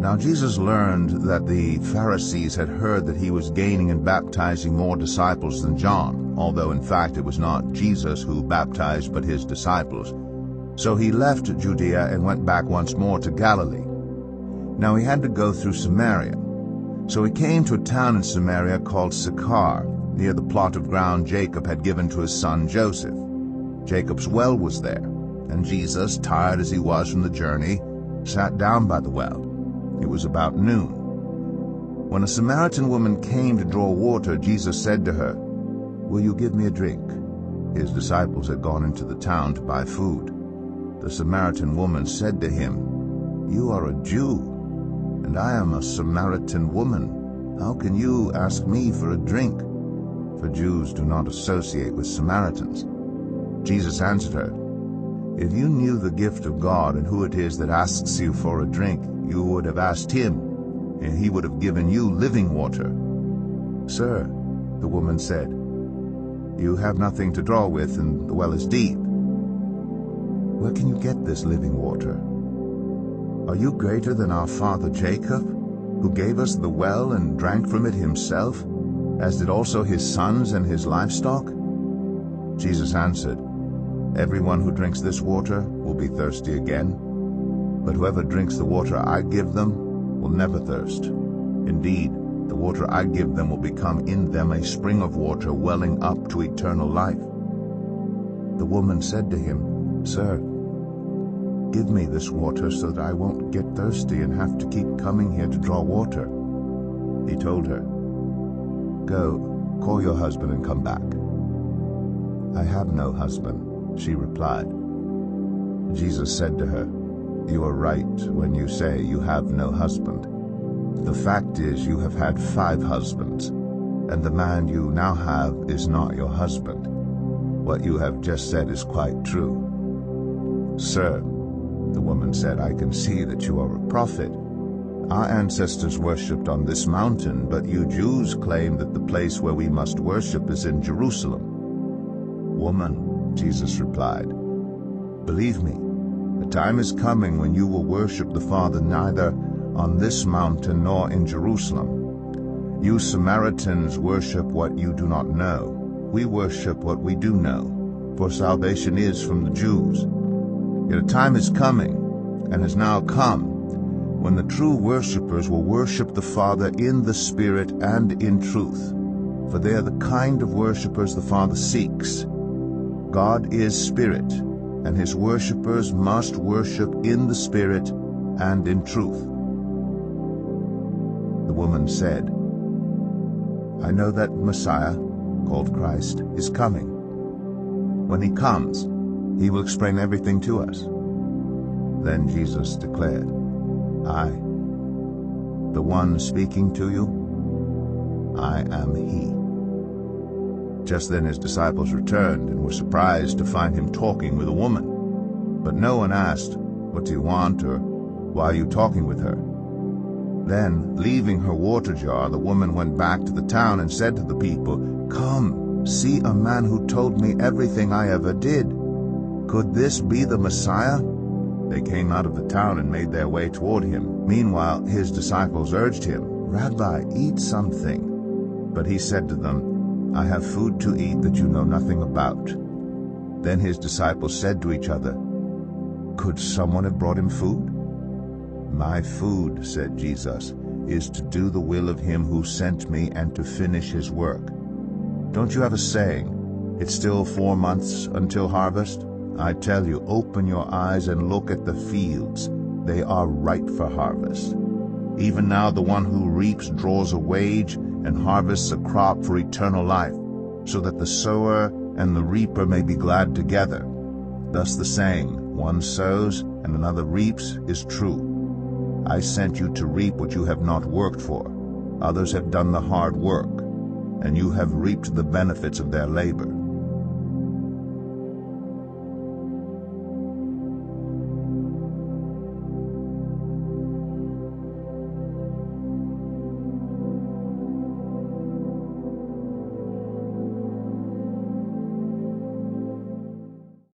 Now Jesus learned that the Pharisees had heard that he was gaining and baptizing more disciples than John, although in fact it was not Jesus who baptized but his disciples. So he left Judea and went back once more to Galilee. Now he had to go through Samaria. So he came to a town in Samaria called Sychar, near the plot of ground Jacob had given to his son Joseph. Jacob's well was there, and Jesus, tired as he was from the journey, sat down by the well. It was about noon. When a Samaritan woman came to draw water, Jesus said to her, "Will you give me a drink?" His disciples had gone into the town to buy food. The Samaritan woman said to him, "You are a Jew, and I am a Samaritan woman. How can you ask me for a drink?" For Jews do not associate with Samaritans. Jesus answered her, "If you knew the gift of God and who it is that asks you for a drink, you would have asked him, and he would have given you living water." "Sir," the woman said, "you have nothing to draw with, and the well is deep. Where can you get this living water? Are you greater than our father Jacob, who gave us the well and drank from it himself, as did also his sons and his livestock?" Jesus answered, "Everyone who drinks this water will be thirsty again, but whoever drinks the water I give them will never thirst. Indeed, the water I give them will become in them a spring of water welling up to eternal life." The woman said to him, "Sir, give me this water so that I won't get thirsty and have to keep coming here to draw water." He told her, "Go, call your husband and come back." "I have no husband," she replied. Jesus said to her, "You are right when you say you have no husband. The fact is you have had 5 husbands, and the man you now have is not your husband. What you have just said is quite true." "Sir," the woman said, "I can see that you are a prophet. Our ancestors worshipped on this mountain, but you Jews claim that the place where we must worship is in Jerusalem." "Woman," Jesus replied, "believe me, the time is coming when you will worship the Father neither on this mountain nor in Jerusalem. You Samaritans worship what you do not know. We worship what we do know, for salvation is from the Jews. Yet a time is coming, and has now come, when the true worshippers will worship the Father in the Spirit and in truth, for they are the kind of worshippers the Father seeks. God is Spirit, and his worshippers must worship in the Spirit and in truth." The woman said, "I know that Messiah, called Christ, is coming. When he comes, he will explain everything to us." Then Jesus declared, "I, the one speaking to you, I am he." Just then his disciples returned and were surprised to find him talking with a woman. But no one asked, "What do you want?" or "Why are you talking with her?" Then, leaving her water jar, the woman went back to the town and said to the people, "Come, see a man who told me everything I ever did. Could this be the Messiah?" They came out of the town and made their way toward him. Meanwhile his disciples urged him, "Rabbi, eat something." But he said to them, "I have food to eat that you know nothing about." Then his disciples said to each other, "Could someone have brought him food?" "My food," said Jesus, "is to do the will of him who sent me and to finish his work. Don't you have a saying, 'It's still 4 months until harvest'? I tell you, open your eyes and look at the fields. They are ripe for harvest. Even now the one who reaps draws a wage and harvests a crop for eternal life, so that the sower and the reaper may be glad together. Thus the saying, 'One sows and another reaps,' is true. I sent you to reap what you have not worked for. Others have done the hard work, and you have reaped the benefits of their labor.